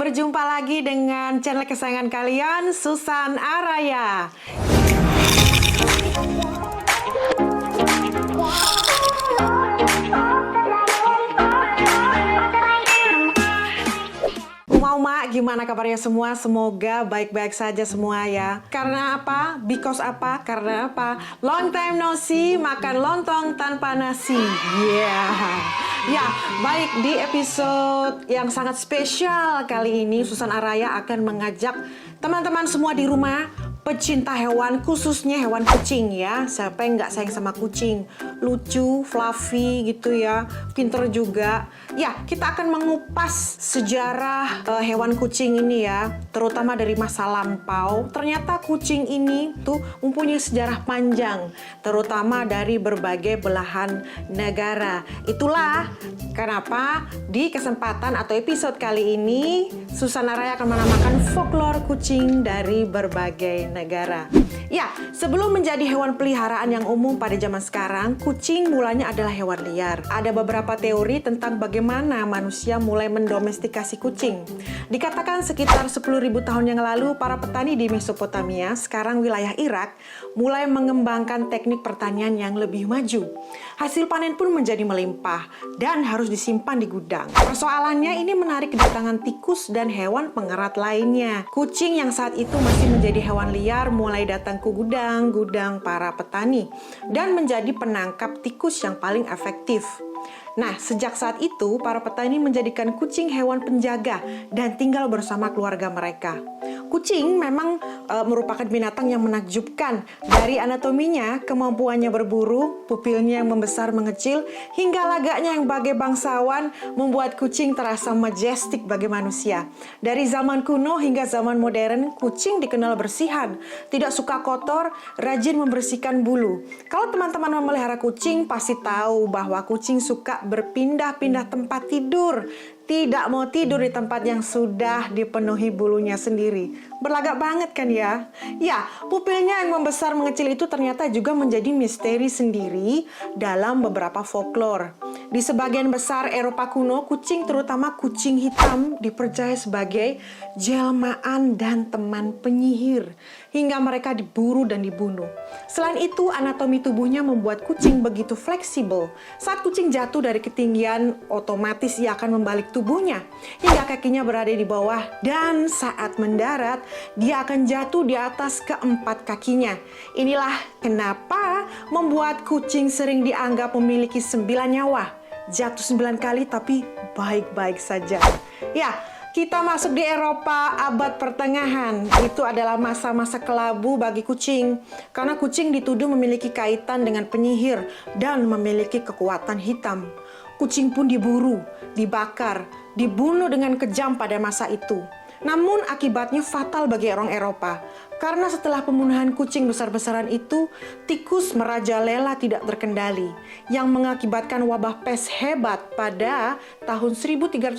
berjumpa lagi dengan channel kesayangan kalian, Susan Araya. Uma, gimana kabarnya semua? Semoga baik-baik saja semua ya. Karena apa? Because apa? Karena apa? Long time no see, makan lontong tanpa nasi. Ya, baik, di episode yang sangat spesial kali ini Susan Araya akan mengajak teman-teman semua di rumah, pecinta hewan, khususnya hewan kucing ya. Siapa yang nggak sayang sama kucing? Lucu, fluffy gitu ya, pinter juga. Ya, kita akan mengupas sejarah hewan kucing ini ya, terutama dari masa lampau. Ternyata kucing ini tuh mempunyai sejarah panjang, terutama dari berbagai belahan negara. Itulah kenapa di kesempatan atau episode kali ini Susan Araya akan menamakan folklore kucing dari berbagai negara. Ya, sebelum menjadi hewan peliharaan yang umum pada zaman sekarang, kucing mulanya adalah hewan liar. Ada beberapa teori tentang bagaimana manusia mulai mendomestikasi kucing. Dikatakan sekitar 10.000 tahun yang lalu, para petani di Mesopotamia, sekarang wilayah Irak, mulai mengembangkan teknik pertanian yang lebih maju. Hasil panen pun menjadi melimpah dan harus disimpan di gudang. Persoalannya ini menarik kedatangan tikus dan hewan pengerat lainnya. Kucing yang saat itu masih menjadi hewan liar mulai datang ke gudang-gudang para petani dan menjadi penangkap tikus yang paling efektif. Nah, sejak saat itu, para petani menjadikan kucing hewan penjaga dan tinggal bersama keluarga mereka. Kucing memang merupakan binatang yang menakjubkan. Dari anatominya, kemampuannya berburu, pupilnya yang membesar mengecil, hingga lagaknya yang bagai bangsawan membuat kucing terasa majestik bagi manusia. Dari zaman kuno hingga zaman modern, kucing dikenal bersihan, tidak suka kotor, rajin membersihkan bulu. Kalau teman-teman memelihara kucing, pasti tahu bahwa kucing suka berpindah-pindah tempat tidur. Tidak mau tidur di tempat yang sudah dipenuhi bulunya sendiri. Berlagak banget kan ya? Ya, pupilnya yang membesar mengecil itu ternyata juga menjadi misteri sendiri dalam beberapa folklore. Di sebagian besar Eropa kuno, kucing terutama kucing hitam dipercaya sebagai jelmaan dan teman penyihir, hingga mereka diburu dan dibunuh. Selain itu, anatomi tubuhnya membuat kucing begitu fleksibel. Saat kucing jatuh dari ketinggian, otomatis ia akan membalik tubuhnya hingga kakinya berada di bawah, dan saat mendarat dia akan jatuh di atas keempat kakinya. Inilah kenapa membuat kucing sering dianggap memiliki 9 nyawa. Jatuh 9 kali tapi baik-baik saja. Ya, kita masuk di Eropa abad pertengahan. Itu adalah masa-masa kelabu bagi kucing, karena kucing dituduh memiliki kaitan dengan penyihir dan memiliki kekuatan hitam. Kucing pun diburu, dibakar, dibunuh dengan kejam pada masa itu. Namun akibatnya fatal bagi orang Eropa, karena setelah pembunuhan kucing besar-besaran itu, tikus merajalela tidak terkendali, yang mengakibatkan wabah pes hebat pada tahun 1347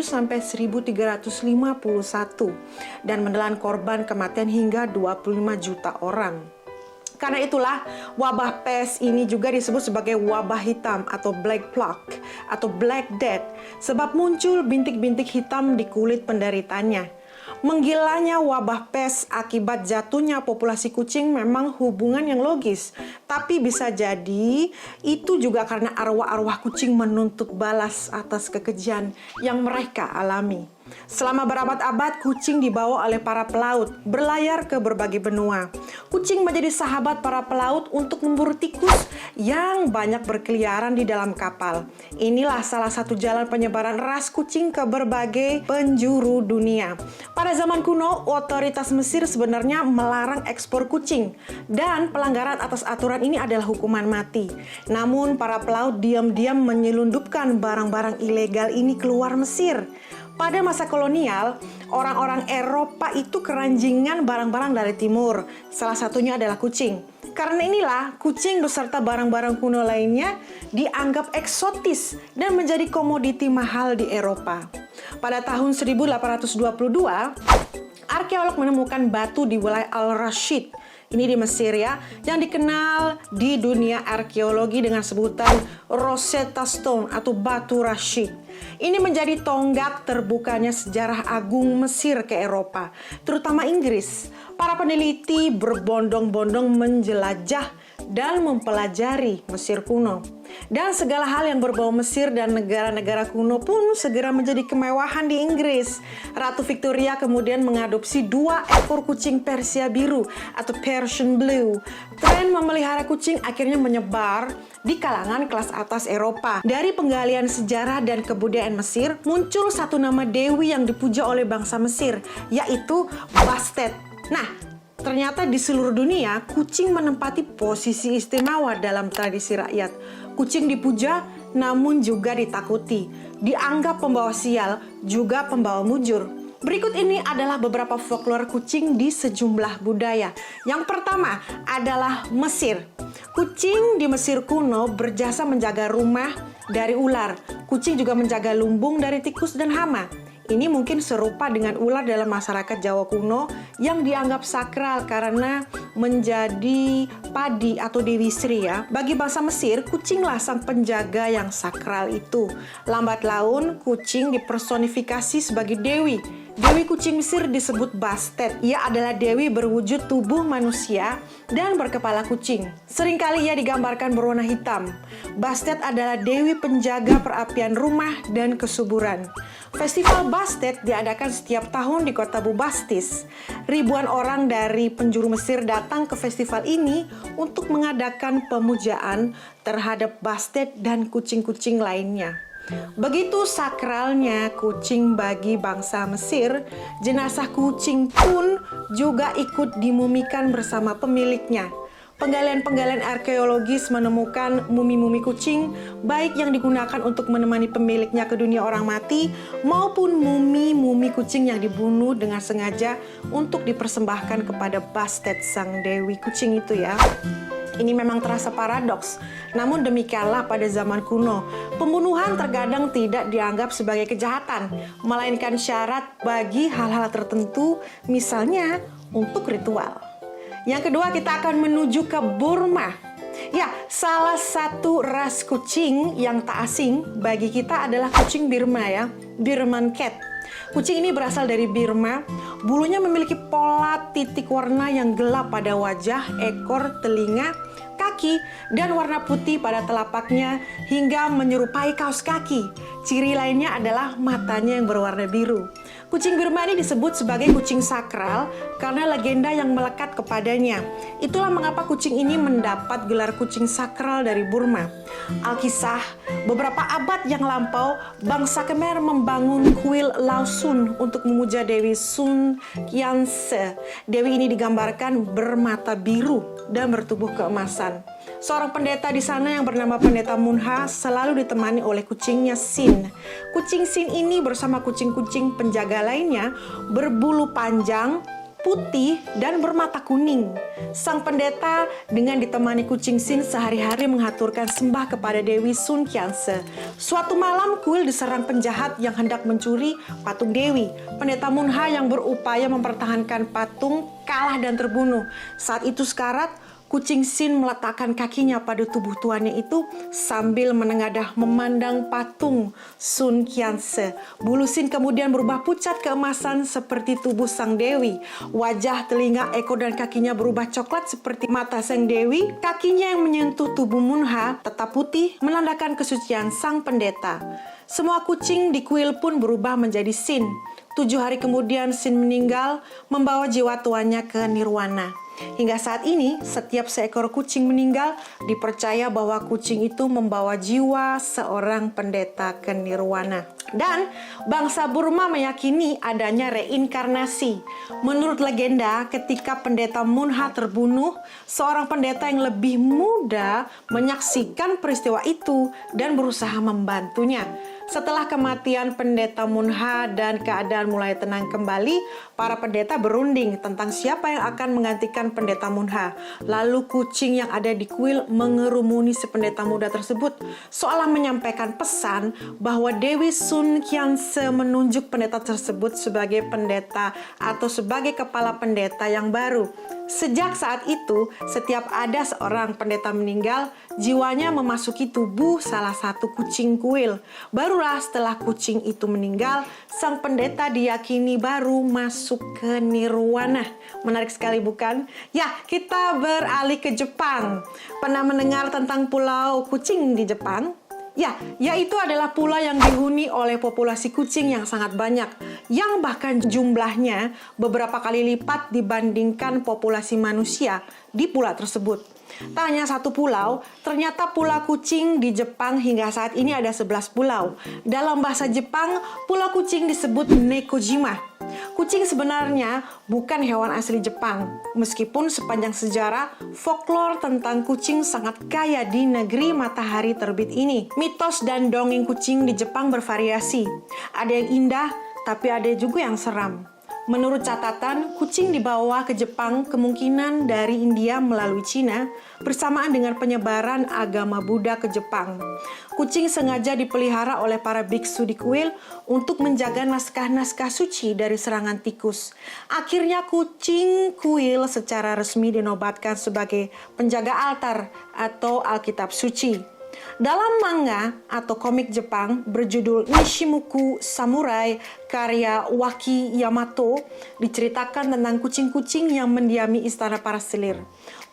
sampai 1351 dan menelan korban kematian hingga 25 juta orang. Karena itulah wabah pes ini juga disebut sebagai wabah hitam atau black plague atau black death, sebab muncul bintik-bintik hitam di kulit penderitanya. Menggilanya wabah pes akibat jatuhnya populasi kucing memang hubungan yang logis, tapi bisa jadi itu juga karena arwah-arwah kucing menuntut balas atas kekejian yang mereka alami. Selama berabad-abad, kucing dibawa oleh para pelaut berlayar ke berbagai benua. Kucing menjadi sahabat para pelaut untuk memburu tikus yang banyak berkeliaran di dalam kapal. Inilah salah satu jalan penyebaran ras kucing ke berbagai penjuru dunia. Pada zaman kuno, otoritas Mesir sebenarnya melarang ekspor kucing, dan pelanggaran atas aturan ini adalah hukuman mati. Namun para pelaut diam-diam menyelundupkan barang-barang ilegal ini keluar Mesir. Pada masa kolonial, orang-orang Eropa itu keranjingan barang-barang dari timur. Salah satunya adalah kucing. Karena inilah, kucing beserta barang-barang kuno lainnya dianggap eksotis dan menjadi komoditi mahal di Eropa. Pada tahun 1822, arkeolog menemukan batu di wilayah Al-Rashid Ini di Mesir ya, yang dikenal di dunia arkeologi dengan sebutan Rosetta Stone atau batu Rashid. Ini menjadi tonggak terbukanya sejarah agung Mesir ke Eropa, terutama Inggris. Para peneliti berbondong-bondong menjelajah dan mempelajari Mesir kuno. Dan segala hal yang berbau Mesir dan negara-negara kuno pun segera menjadi kemewahan di Inggris. Ratu Victoria kemudian mengadopsi 2 ekor kucing Persia biru atau Persian Blue. Tren memelihara kucing akhirnya menyebar di kalangan kelas atas Eropa. Dari penggalian sejarah dan kebudayaan Mesir, muncul satu nama dewi yang dipuja oleh bangsa Mesir, yaitu Bastet. Nah, ternyata di seluruh dunia, kucing menempati posisi istimewa dalam tradisi rakyat. Kucing dipuja, namun juga ditakuti. Dianggap pembawa sial, juga pembawa mujur. Berikut ini adalah beberapa folklore kucing di sejumlah budaya. Yang pertama adalah Mesir. Kucing di Mesir kuno berjasa menjaga rumah dari ular. Kucing juga menjaga lumbung dari tikus dan hama. Ini mungkin serupa dengan ular dalam masyarakat Jawa kuno yang dianggap sakral karena menjadi padi atau dewi Sri ya. Bagi bangsa Mesir, kucinglah sang penjaga yang sakral itu. Lambat laun, kucing dipersonifikasi sebagai dewi. Dewi kucing Mesir disebut Bastet. Ia adalah dewi berwujud tubuh manusia dan berkepala kucing. Seringkali ia digambarkan berwarna hitam. Bastet adalah dewi penjaga perapian rumah dan kesuburan. Festival Bastet diadakan setiap tahun di kota Bubastis. Ribuan orang dari penjuru Mesir datang ke festival ini untuk mengadakan pemujaan terhadap Bastet dan kucing-kucing lainnya. Begitu sakralnya kucing bagi bangsa Mesir, jenazah kucing pun juga ikut dimumikan bersama pemiliknya. Penggalian-penggalian arkeologis menemukan mumi-mumi kucing, baik yang digunakan untuk menemani pemiliknya ke dunia orang mati, maupun mumi-mumi kucing yang dibunuh dengan sengaja untuk dipersembahkan kepada Bastet, sang dewi kucing itu ya. Ini memang terasa paradoks, namun demikianlah pada zaman kuno. Pembunuhan terkadang tidak dianggap sebagai kejahatan, melainkan syarat bagi hal-hal tertentu, misalnya untuk ritual. Yang kedua, kita akan menuju ke Burma. Ya, salah satu ras kucing yang tak asing bagi kita adalah kucing Birma ya, Birman Cat. Kucing ini berasal dari Birma. Bulunya memiliki pola titik warna yang gelap pada wajah, ekor, telinga, kaki, dan warna putih pada telapaknya hingga menyerupai kaos kaki. Ciri lainnya adalah matanya yang berwarna biru. Kucing Birma ini disebut sebagai kucing sakral karena legenda yang melekat kepadanya. Itulah mengapa kucing ini mendapat gelar kucing sakral dari Burma. Alkisah, beberapa abad yang lampau, bangsa Khmer membangun kuil Lao Sun untuk memuja Dewi Sun Kyanse. Dewi ini digambarkan bermata biru dan bertubuh keemasan. Seorang pendeta di sana yang bernama Pendeta Munha selalu ditemani oleh kucingnya Sin. Kucing Sin ini bersama kucing-kucing penjaga lainnya berbulu panjang, putih, dan bermata kuning. Sang pendeta dengan ditemani kucing Sin sehari-hari menghaturkan sembah kepada Dewi Sun Kyanse. Suatu malam kuil diserang penjahat yang hendak mencuri patung Dewi. Pendeta Munha yang berupaya mempertahankan patung kalah dan terbunuh. Saat itu sekarat, kucing Sin meletakkan kakinya pada tubuh tuannya itu sambil menengadah memandang patung Sun Kyanse. Bulu Sin kemudian berubah pucat keemasan seperti tubuh sang dewi. Wajah, telinga, ekor, dan kakinya berubah coklat seperti mata sang dewi. Kakinya yang menyentuh tubuh Munha tetap putih, menandakan kesucian sang pendeta. Semua kucing di kuil pun berubah menjadi Sin. 7 hari kemudian Sin meninggal, membawa jiwa tuannya ke nirwana. Hingga saat ini, setiap seekor kucing meninggal, dipercaya bahwa kucing itu membawa jiwa seorang pendeta ke nirwana. Dan bangsa Burma meyakini adanya reinkarnasi. Menurut legenda, ketika pendeta Munha terbunuh, seorang pendeta yang lebih muda menyaksikan peristiwa itu dan berusaha membantunya. Setelah kematian pendeta Munha dan keadaan mulai tenang kembali, para pendeta berunding tentang siapa yang akan menggantikan pendeta Munha. Lalu kucing yang ada di kuil mengerumuni si pendeta muda tersebut, seolah menyampaikan pesan bahwa Dewi Sun Kyanse menunjuk pendeta tersebut sebagai pendeta atau sebagai kepala pendeta yang baru. Sejak saat itu, setiap ada seorang pendeta meninggal, jiwanya memasuki tubuh salah satu kucing kuil. Barulah setelah kucing itu meninggal, sang pendeta diyakini baru masuk ke nirwana. Menarik sekali bukan? Ya, kita beralih ke Jepang. Pernah mendengar tentang pulau kucing di Jepang? Ya, yaitu adalah pulau yang dihuni oleh populasi kucing yang sangat banyak, yang bahkan jumlahnya beberapa kali lipat dibandingkan populasi manusia di pulau tersebut. Tak hanya satu pulau, ternyata pulau kucing di Jepang hingga saat ini ada 11 pulau. Dalam bahasa Jepang, pulau kucing disebut Nekojima. Kucing sebenarnya bukan hewan asli Jepang, meskipun sepanjang sejarah folklore tentang kucing sangat kaya di negeri matahari terbit ini. Mitos dan dongeng kucing di Jepang bervariasi. Ada yang indah, tapi ada juga yang seram. Menurut catatan, kucing dibawa ke Jepang kemungkinan dari India melalui Cina bersamaan dengan penyebaran agama Buddha ke Jepang. Kucing sengaja dipelihara oleh para biksu di kuil untuk menjaga naskah-naskah suci dari serangan tikus. Akhirnya kucing kuil secara resmi dinobatkan sebagai penjaga altar atau Alkitab suci. Dalam manga atau komik Jepang berjudul Nishimuku Samurai karya Waki Yamato diceritakan tentang kucing-kucing yang mendiami istana para selir.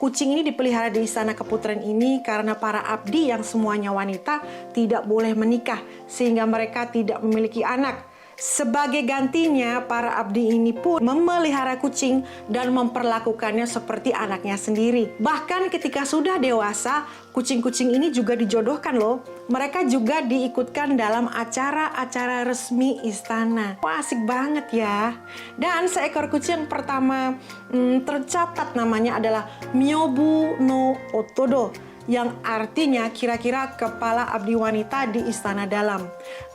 Kucing ini dipelihara di istana keputren ini karena para abdi yang semuanya wanita tidak boleh menikah sehingga mereka tidak memiliki anak. Sebagai gantinya, para abdi ini pun memelihara kucing dan memperlakukannya seperti anaknya sendiri. Bahkan ketika sudah dewasa, kucing-kucing ini juga dijodohkan loh. Mereka juga diikutkan dalam acara-acara resmi istana. Wah, asik banget ya. Dan seekor kucing yang pertama tercatat namanya adalah Myobu no Otodo, yang artinya kira-kira kepala abdi wanita di istana dalam.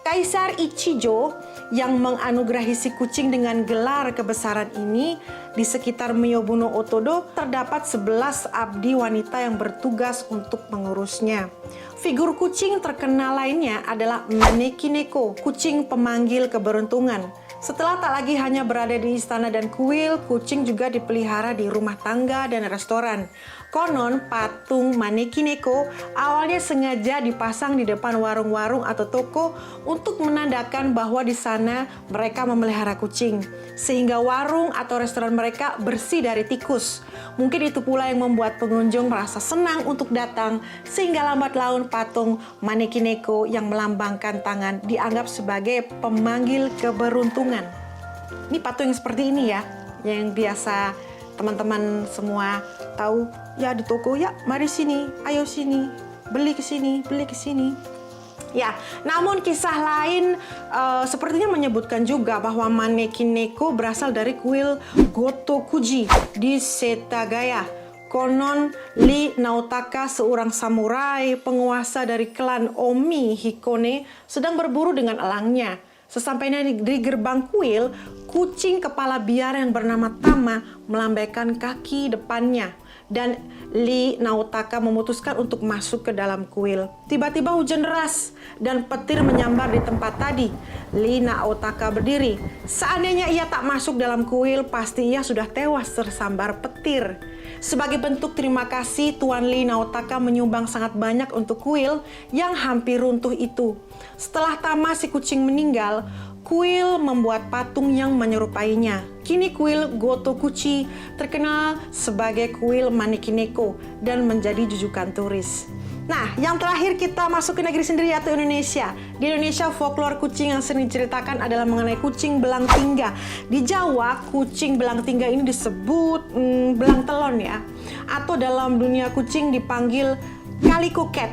Kaisar Ichijo yang menganugerahi si kucing dengan gelar kebesaran ini, di sekitar Miyobuno Otodo terdapat 11 abdi wanita yang bertugas untuk mengurusnya. Figur kucing terkenal lainnya adalah Maneki Neko, kucing pemanggil keberuntungan. Setelah tak lagi hanya berada di istana dan kuil, kucing juga dipelihara di rumah tangga dan restoran. Konon, patung Maneki Neko awalnya sengaja dipasang di depan warung-warung atau toko untuk menandakan bahwa di sana mereka memelihara kucing, sehingga warung atau restoran mereka bersih dari tikus. Mungkin itu pula yang membuat pengunjung merasa senang untuk datang, sehingga lambat laun patung Maneki Neko yang melambangkan tangan dianggap sebagai pemanggil keberuntungan. Ini patung yang seperti ini ya, yang biasa teman-teman semua tahu ya di toko, ya mari sini, ayo sini, beli ke sini, beli ke sini. Ya, namun kisah lain sepertinya menyebutkan juga bahwa Maneki Neko berasal dari kuil Gotokuji di Setagaya. Konon Lee Naotaka, seorang samurai penguasa dari klan Omi Hikone, sedang berburu dengan elangnya. Sesampainya di gerbang kuil, kucing kepala biar yang bernama Tama melambaikan kaki depannya. Dan Lee Naotaka memutuskan untuk masuk ke dalam kuil. Tiba-tiba hujan deras dan petir menyambar di tempat tadi. Lee Naotaka berdiri. Seandainya ia tak masuk dalam kuil, pasti ia sudah tewas tersambar petir. Sebagai bentuk terima kasih, Tuan Lee Naotaka menyumbang sangat banyak untuk kuil yang hampir runtuh itu. Setelah Tama si kucing meninggal, kuil membuat patung yang menyerupainya. Kini kuil Gotokuchi terkenal sebagai kuil Maneki Neko dan menjadi jujukan turis. Nah, yang terakhir kita masuk ke negeri sendiri yaitu Indonesia. Di Indonesia, folklore kucing yang sering diceritakan adalah mengenai kucing belang tingga. Di Jawa, kucing belang tingga ini disebut belang telon ya. Atau dalam dunia kucing dipanggil calico cat.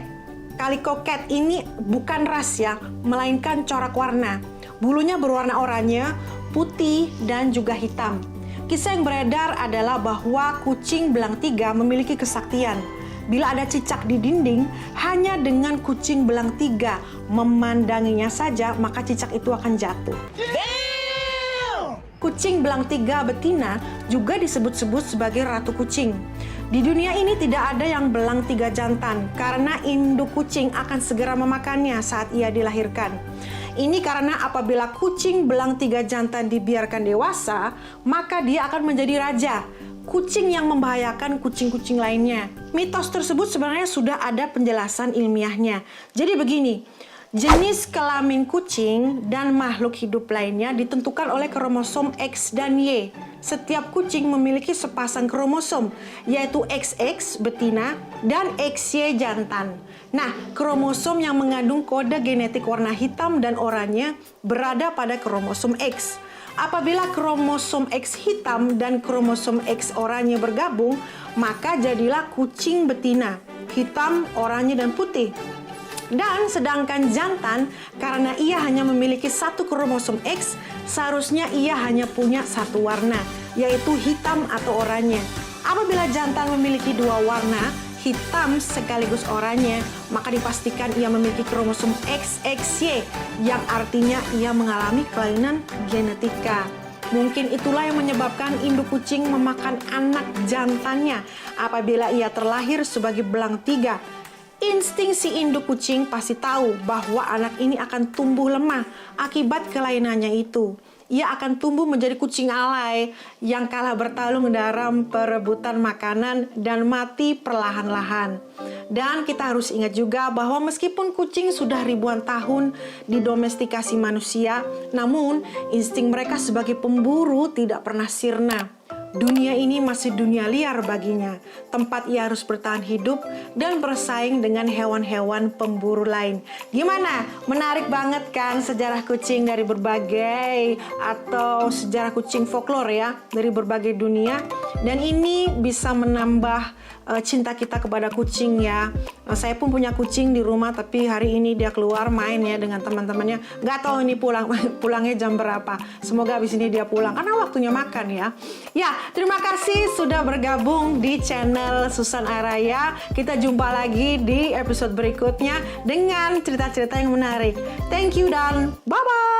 Calico cat ini bukan ras ya, melainkan corak warna. Bulunya berwarna oranye, putih, dan juga hitam. Kisah yang beredar adalah bahwa kucing belang tiga memiliki kesaktian. bila ada cicak di dinding, hanya dengan kucing belang 3 memandanginya saja, maka cicak itu akan jatuh. Kucing belang 3 betina juga disebut-sebut sebagai ratu kucing. Di dunia ini tidak ada yang belang 3 jantan, karena induk kucing akan segera memakannya saat ia dilahirkan. Ini karena apabila kucing belang 3 jantan dibiarkan dewasa, maka dia akan menjadi raja, kucing yang membahayakan kucing-kucing lainnya. Mitos tersebut sebenarnya sudah ada penjelasan ilmiahnya. Jadi begini, jenis kelamin kucing dan makhluk hidup lainnya ditentukan oleh kromosom X dan Y. Setiap kucing memiliki sepasang kromosom, yaitu XX betina dan XY jantan. Nah, kromosom yang mengandung kode genetik warna hitam dan oranye berada pada kromosom X. Apabila kromosom X hitam dan kromosom X oranye bergabung, maka jadilah kucing betina, hitam, oranye, dan putih. Dan sedangkan jantan, karena ia hanya memiliki satu kromosom X, seharusnya ia hanya punya satu warna, yaitu hitam atau oranye. Apabila jantan memiliki 2 warna, hitam sekaligus oranye, maka dipastikan ia memiliki kromosom XXY, yang artinya ia mengalami kelainan genetika. Mungkin itulah yang menyebabkan induk kucing memakan anak jantannya apabila ia terlahir sebagai belang 3. Insting si induk kucing pasti tahu bahwa anak ini akan tumbuh lemah akibat kelainannya itu. Ia akan tumbuh menjadi kucing alay yang kalah bertarung dalam perebutan makanan dan mati perlahan-lahan. Dan kita harus ingat juga bahwa meskipun kucing sudah ribuan tahun didomestikasi manusia, namun insting mereka sebagai pemburu tidak pernah sirna. Dunia ini masih dunia liar baginya, tempat ia harus bertahan hidup dan bersaing dengan hewan-hewan pemburu lain. Gimana? Menarik banget kan sejarah kucing dari berbagai atau sejarah kucing folklore ya, dari berbagai dunia. Dan ini bisa menambah cinta kita kepada kucing ya. Saya pun punya kucing di rumah, tapi hari ini dia keluar main ya dengan teman-temannya. Nggak tahu ini pulangnya jam berapa. Semoga habis ini dia pulang karena waktunya makan ya. Ya, terima kasih sudah bergabung di channel Susan Araya. Kita jumpa lagi di episode berikutnya dengan cerita-cerita yang menarik. Thank you dan bye-bye.